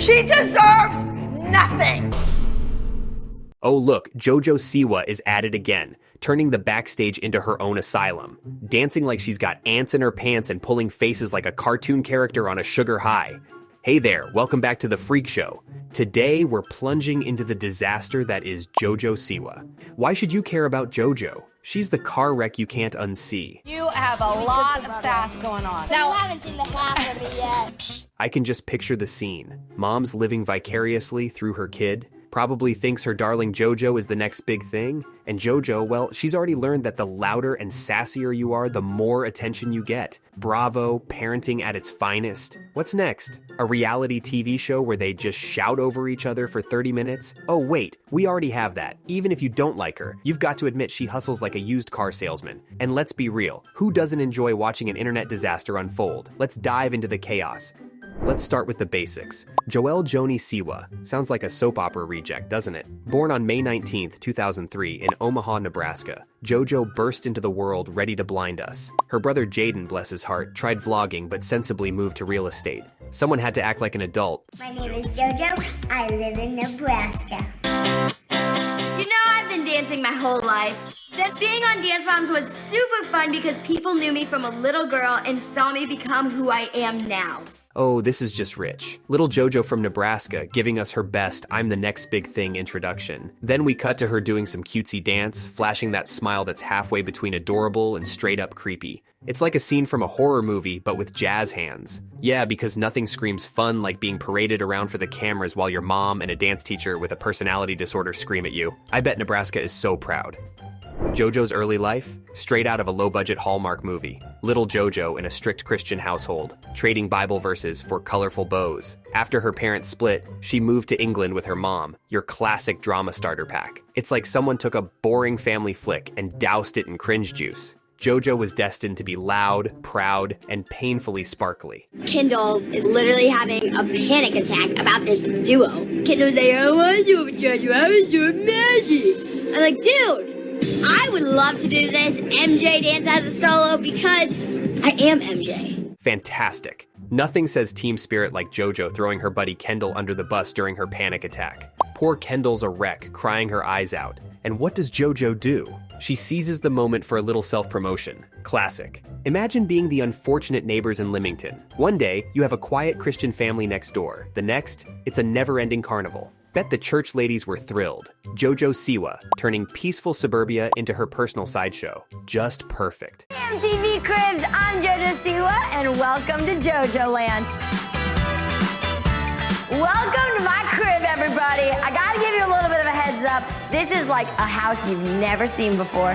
She deserves nothing. Oh look, Jojo Siwa is at it again, turning the backstage into her own asylum, dancing like she's got ants in her pants and pulling faces like a cartoon character on a sugar high. Hey there, welcome back to The Freak Show. Today, we're plunging into the disaster that is Jojo Siwa. Why should you care about Jojo? She's the car wreck you can't unsee. You have a lot of sass going on. Now, you haven't seen the half of me yet. I can just picture the scene. Mom's living vicariously through her kid, probably thinks her darling Jojo is the next big thing, and Jojo, well, she's already learned that the louder and sassier you are, the more attention you get. Bravo, parenting at its finest. What's next? A reality TV show where they just shout over each other for 30 minutes? Oh wait, we already have that. Even if you don't like her, you've got to admit she hustles like a used car salesman. And let's be real, who doesn't enjoy watching an internet disaster unfold? Let's dive into the chaos. Let's start with the basics. Joelle Joni Siwa. Sounds like a soap opera reject, doesn't it? Born on May 19th, 2003 in Omaha, Nebraska, Jojo burst into the world ready to blind us. Her brother Jaden, bless his heart, tried vlogging but sensibly moved to real estate. Someone had to act like an adult. My name is Jojo. I live in Nebraska. You know, I've been dancing my whole life. That being on dance moms was super fun because people knew me from a little girl and saw me become who I am now. Oh, this is just rich. Little Jojo from Nebraska giving us her best I'm the next big thing introduction. Then we cut to her doing some cutesy dance, flashing that smile that's halfway between adorable and straight up creepy. It's like a scene from a horror movie, but with jazz hands. Yeah, because nothing screams fun like being paraded around for the cameras while your mom and a dance teacher with a personality disorder scream at you. I bet Nebraska is so proud. Jojo's early life? Straight out of a low-budget Hallmark movie. Little Jojo in a strict Christian household, trading Bible verses for colorful bows. After her parents split, she moved to England with her mom, your classic drama starter pack. It's like someone took a boring family flick and doused it in cringe juice. Jojo was destined to be loud, proud, and painfully sparkly. Kendall is literally having a panic attack about this duo. Kendall's like, I want to do it, Jojo. I want to do it, magic. I'm like, dude, I would love to do this MJ dance as a solo because I am MJ. Fantastic. Nothing says team spirit like Jojo throwing her buddy Kendall under the bus during her panic attack. Poor Kendall's a wreck, crying her eyes out. And what does Jojo do? She seizes the moment for a little self-promotion. Classic. Imagine being the unfortunate neighbors in Leamington. One day, you have a quiet Christian family next door. The next, it's a never-ending carnival. Bet the church ladies were thrilled. Jojo Siwa, turning peaceful suburbia into her personal sideshow. Just perfect. MTV Cribs, I'm Jojo Siwa, and welcome to Jojo Land. Welcome to my crib, everybody. I gotta give you a little bit of a heads up. This is like a house you've never seen before.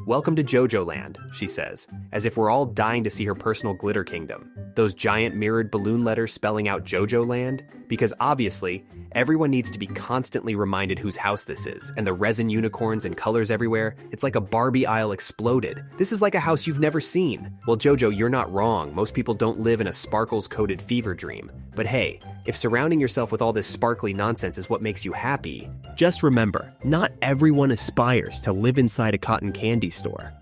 Welcome to Jojo Land, she says, as if we're all dying to see her personal glitter kingdom. Those giant mirrored balloon letters spelling out Jojo Land? Because obviously, everyone needs to be constantly reminded whose house this is, and the resin unicorns and colors everywhere, it's like a Barbie aisle exploded. This is like a house you've never seen. Well, Jojo, you're not wrong. Most people don't live in a sparkles-coated fever dream. But hey, if surrounding yourself with all this sparkly nonsense is what makes you happy, just remember, not everyone aspires to live inside a cotton candy store.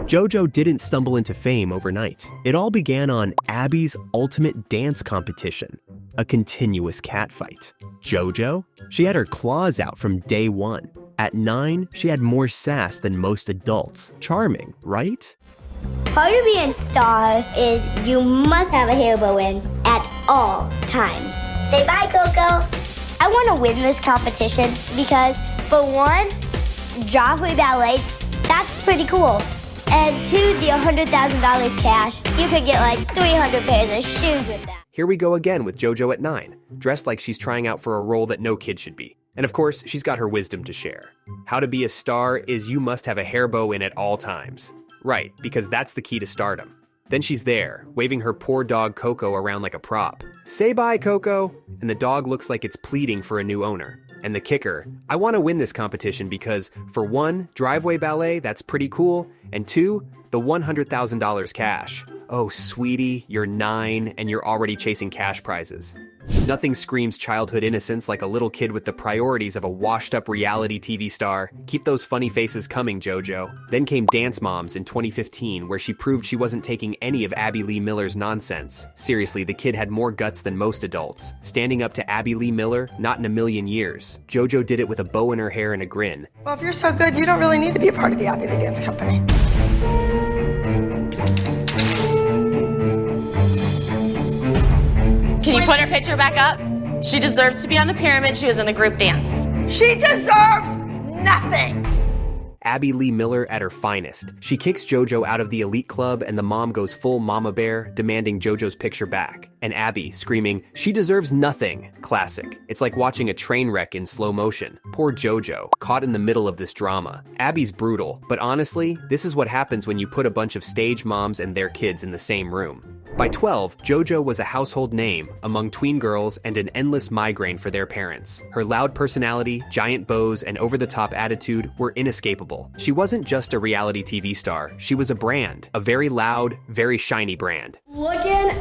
Jojo didn't stumble into fame overnight. It all began on Abby's Ultimate Dance Competition, a continuous catfight. Jojo? She had her claws out from day one. At 9, she had more sass than most adults. Charming, right? Part of being a star is you must have a hair bow in at all times. Say bye, Coco. I want to win this competition because, for one, Joffrey Ballet, that's pretty cool. And two, the $100,000 cash, you could get like 300 pairs of shoes with that. Here we go again with Jojo at 9, dressed like she's trying out for a role that no kid should be. And of course, she's got her wisdom to share. How to be a star is you must have a hair bow in at all times. Right, because that's the key to stardom. Then she's there, waving her poor dog Coco around like a prop. Say bye, Coco! And the dog looks like it's pleading for a new owner. And the kicker, I want to win this competition because, for one, driveway ballet, that's pretty cool, and two, the $100,000 cash. Oh, sweetie, you're 9 and you're already chasing cash prizes. Nothing screams childhood innocence like a little kid with the priorities of a washed-up reality TV star. Keep those funny faces coming, JoJo. Then came Dance Moms in 2015, where she proved she wasn't taking any of Abby Lee Miller's nonsense. Seriously, the kid had more guts than most adults. Standing up to Abby Lee Miller? Not in a million years. JoJo did it with a bow in her hair and a grin. Well, if you're so good, you don't really need to be a part of the Abby Lee Dance Company. Can you put her picture back up? She deserves to be on the pyramid. She was in the group dance. She deserves nothing. Abby Lee Miller at her finest. She kicks JoJo out of the elite club and the mom goes full mama bear, demanding JoJo's picture back. And Abby screaming, "She deserves nothing." Classic. It's like watching a train wreck in slow motion. Poor JoJo, caught in the middle of this drama. Abby's brutal, but honestly, this is what happens when you put a bunch of stage moms and their kids in the same room. By 12, JoJo was a household name among tween girls and an endless migraine for their parents. Her loud personality, giant bows, and over-the-top attitude were inescapable. She wasn't just a reality TV star, she was a brand. A very loud, very shiny brand. Looking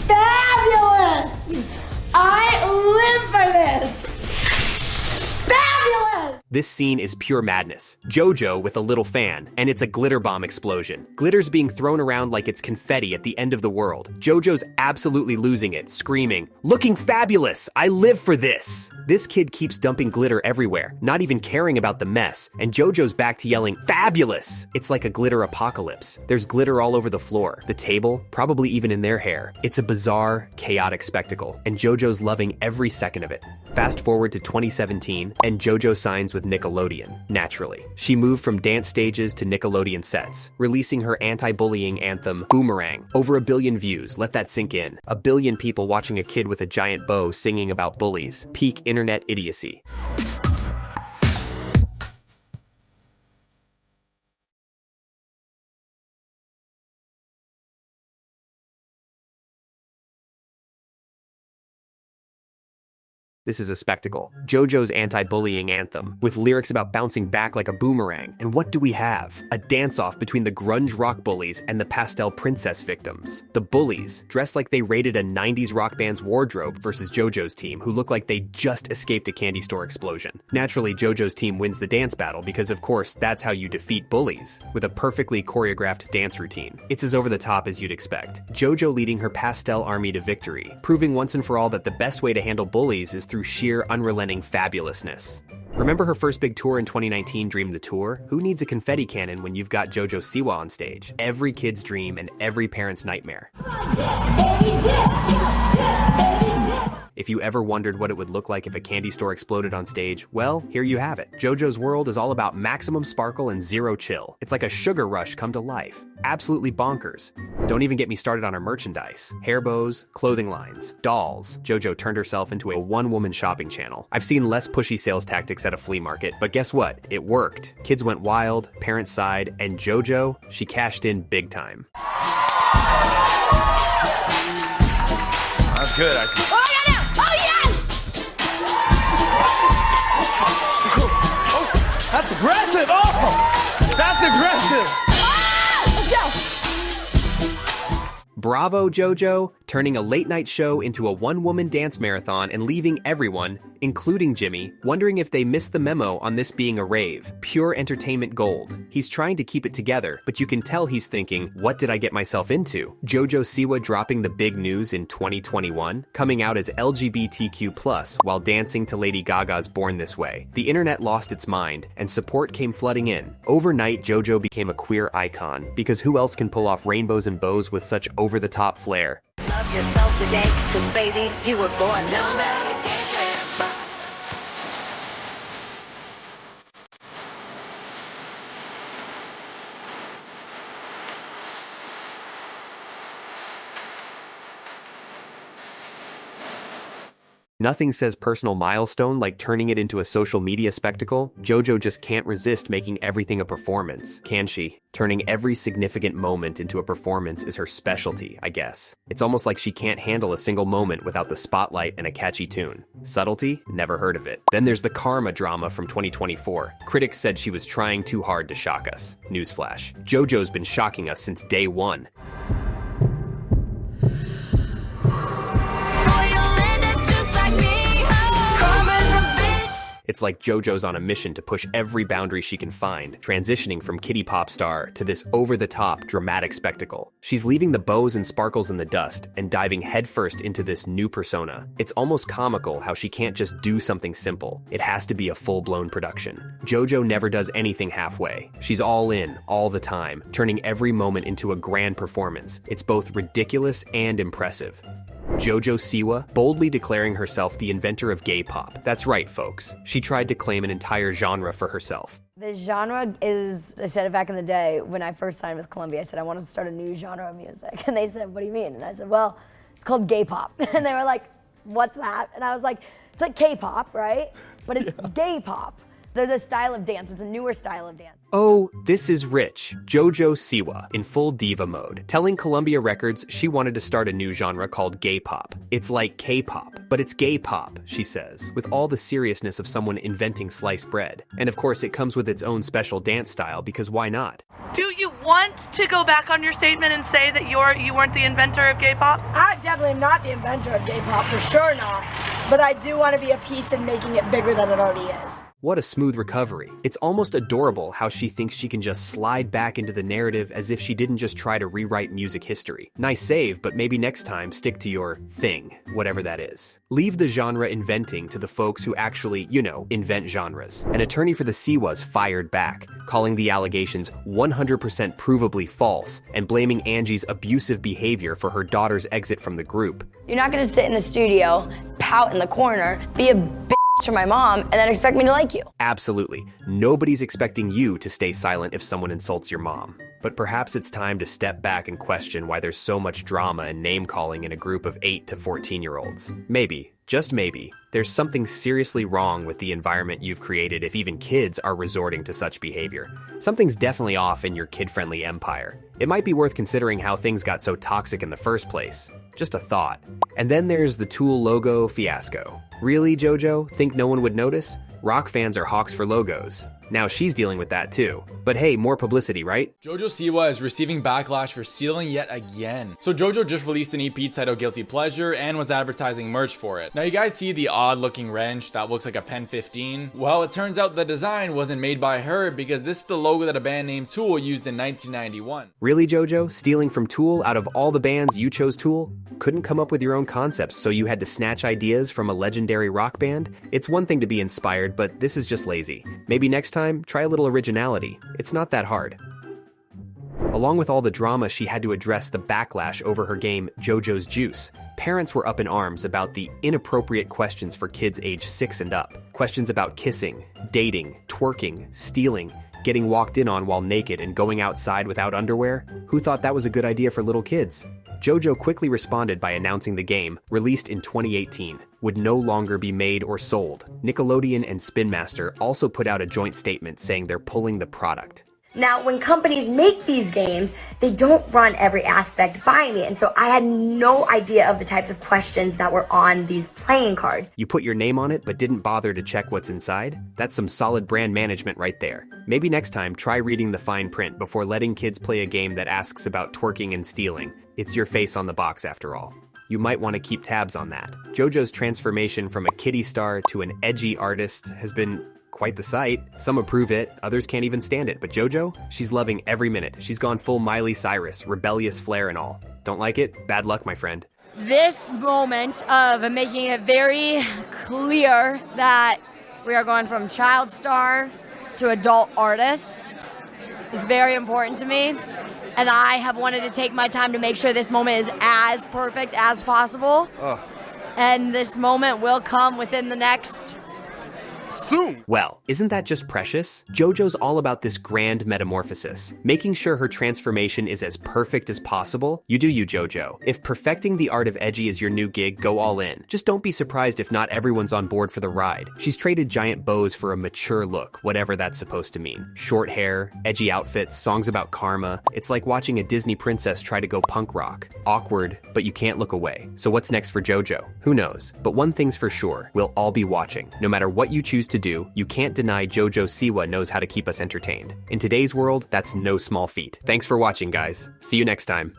fabulous! I live for this! Fabulous! This scene is pure madness. JoJo with a little fan, and it's a glitter bomb explosion. Glitter's being thrown around like it's confetti at the end of the world. JoJo's absolutely losing it, screaming, "Looking fabulous! I live for this!" This kid keeps dumping glitter everywhere, not even caring about the mess, and JoJo's back to yelling, "Fabulous!" It's like a glitter apocalypse. There's glitter all over the floor, the table, probably even in their hair. It's a bizarre, chaotic spectacle, and JoJo's loving every second of it. Fast forward to 2017, and JoJo signs with Nickelodeon, naturally. She moved from dance stages to Nickelodeon sets, releasing her anti-bullying anthem, Boomerang. Over 1 billion views, let that sink in. 1 billion people watching a kid with a giant bow singing about bullies. Peak internet idiocy. This is a spectacle. JoJo's anti-bullying anthem, with lyrics about bouncing back like a boomerang. And what do we have? A dance-off between the grunge rock bullies and the pastel princess victims. The bullies, dressed like they raided a 90s rock band's wardrobe versus JoJo's team, who look like they just escaped a candy store explosion. Naturally, JoJo's team wins the dance battle because, of course, that's how you defeat bullies, with a perfectly choreographed dance routine. It's as over the top as you'd expect. JoJo leading her pastel army to victory, proving once and for all that the best way to handle bullies is through sheer unrelenting fabulousness. Remember her first big tour in 2019, Dream the Tour? Who needs a confetti cannon when you've got Jojo Siwa on stage? Every kid's dream and every parent's nightmare. If you ever wondered what it would look like if a candy store exploded on stage, well, here you have it. JoJo's World is all about maximum sparkle and zero chill. It's like a sugar rush come to life. Absolutely bonkers. Don't even get me started on her merchandise. Hair bows, clothing lines, dolls. JoJo turned herself into a one-woman shopping channel. I've seen less pushy sales tactics at a flea market, but guess what? It worked. Kids went wild, parents sighed, and JoJo, she cashed in big time. That's good, actually. Oh, yeah, no. Oh, yes! Oh, that's aggressive. Oh, that's aggressive. Let's go. Bravo, JoJo, turning a late-night show into a one-woman dance marathon and leaving everyone, including Jimmy, wondering if they missed the memo on this being a rave. Pure entertainment gold. He's trying to keep it together, but you can tell he's thinking, what did I get myself into? Jojo Siwa dropping the big news in 2021, coming out as LGBTQ+, while dancing to Lady Gaga's Born This Way. The internet lost its mind, and support came flooding in. Overnight, Jojo became a queer icon, because who else can pull off rainbows and bows with such over-the-top flair? Love yourself today, 'cause baby, you were born this way. Nothing says personal milestone like turning it into a social media spectacle. Jojo just can't resist making everything a performance, can she? Turning every significant moment into a performance is her specialty, I guess. It's almost like she can't handle a single moment without the spotlight and a catchy tune. Subtlety? Never heard of it. Then there's the Karma drama from 2024. Critics said she was trying too hard to shock us. Newsflash. Jojo's been shocking us since day one. It's like JoJo's on a mission to push every boundary she can find, transitioning from kitty pop star to this over-the-top dramatic spectacle. She's leaving the bows and sparkles in the dust and diving headfirst into this new persona. It's almost comical how she can't just do something simple. It has to be a full-blown production. JoJo never does anything halfway. She's all in, all the time, turning every moment into a grand performance. It's both ridiculous and impressive. Jojo Siwa, boldly declaring herself the inventor of gay pop. That's right, folks. She tried to claim an entire genre for herself. The genre is, I said it back in the day when I first signed with Columbia, I said I wanted to start a new genre of music. And they said, what do you mean? And I said, well, it's called gay pop. And they were like, what's that? And I was like, it's like K-pop, right? But it's gay pop. There's a style of dance, it's a newer style of dance. Oh, this is rich. Jojo Siwa, in full diva mode, telling Columbia Records she wanted to start a new genre called gay pop. It's like K-pop, but it's gay pop, she says, with all the seriousness of someone inventing sliced bread. And of course, it comes with its own special dance style, because why not? Do you want to go back on your statement and say that you weren't the inventor of gay pop? I definitely am not the inventor of gay pop, for sure not. But I do want to be a piece in making it bigger than it already is. What a smooth recovery. It's almost adorable how she thinks she can just slide back into the narrative as if she didn't just try to rewrite music history. Nice save, but maybe next time stick to your thing, whatever that is. Leave the genre inventing to the folks who actually, invent genres. An attorney for the Siwas fired back, calling the allegations 100% provably false and blaming Angie's abusive behavior for her daughter's exit from the group. You're not gonna sit in the studio, pout in the corner, be a bitch to my mom, and then expect me to like you. Absolutely. Nobody's expecting you to stay silent if someone insults your mom. But perhaps it's time to step back and question why there's so much drama and name-calling in a group of 8 to 14-year-olds. Maybe, just maybe, there's something seriously wrong with the environment you've created if even kids are resorting to such behavior. Something's definitely off in your kid-friendly empire. It might be worth considering how things got so toxic in the first place. Just a thought. And then there's the Tool logo fiasco. Really, JoJo? Think no one would notice? Rock fans are hawks for logos. Now she's dealing with that too. But hey, more publicity, right? Jojo Siwa is receiving backlash for stealing yet again. So Jojo just released an EP titled Guilty Pleasure and was advertising merch for it. Now you guys see the odd looking wrench that looks like a Pen 15? Well, it turns out the design wasn't made by her because this is the logo that a band named Tool used in 1991. Really, JoJo? Stealing from Tool? Out of all the bands, you chose Tool? Couldn't come up with your own concepts, so you had to snatch ideas from a legendary rock band? It's one thing to be inspired, but this is just lazy. Maybe next time, try a little originality. It's not that hard. Along with all the drama, she had to address the backlash over her game JoJo's Juice. Parents were up in arms about the inappropriate questions for kids age 6 and up. Questions about kissing, dating, twerking, stealing, getting walked in on while naked and going outside without underwear. Who thought that was a good idea for little kids? JoJo quickly responded by announcing the game, released in 2018, would no longer be made or sold. Nickelodeon and Spin Master also put out a joint statement saying they're pulling the product. Now, when companies make these games, they don't run every aspect by me. And so I had no idea of the types of questions that were on these playing cards. You put your name on it, but didn't bother to check what's inside? That's some solid brand management right there. Maybe next time, try reading the fine print before letting kids play a game that asks about twerking and stealing. It's your face on the box after all. You might want to keep tabs on that. JoJo's transformation from a kiddie star to an edgy artist has been quite the sight. Some approve it, others can't even stand it. But JoJo, she's loving every minute. She's gone full Miley Cyrus, rebellious flair and all. Don't like it? Bad luck, my friend. This moment of making it very clear that we are going from child star to adult artist is very important to me. And I have wanted to take my time to make sure this moment is as perfect as possible. And this moment will come within the next soon. Well, isn't that just precious? JoJo's all about this grand metamorphosis, making sure her transformation is as perfect as possible. You do you, JoJo. If perfecting the art of edgy is your new gig, go all in. Just don't be surprised if not everyone's on board for the ride. She's traded giant bows for a mature look, whatever that's supposed to mean. Short hair, edgy outfits, songs about karma. It's like watching a Disney princess try to go punk rock. Awkward, but you can't look away. So what's next for JoJo? Who knows? But one thing's for sure, we'll all be watching. No matter what you choose to do, you can't deny Jojo Siwa knows how to keep us entertained. In today's world, that's no small feat. Thanks for watching, guys. See you next time.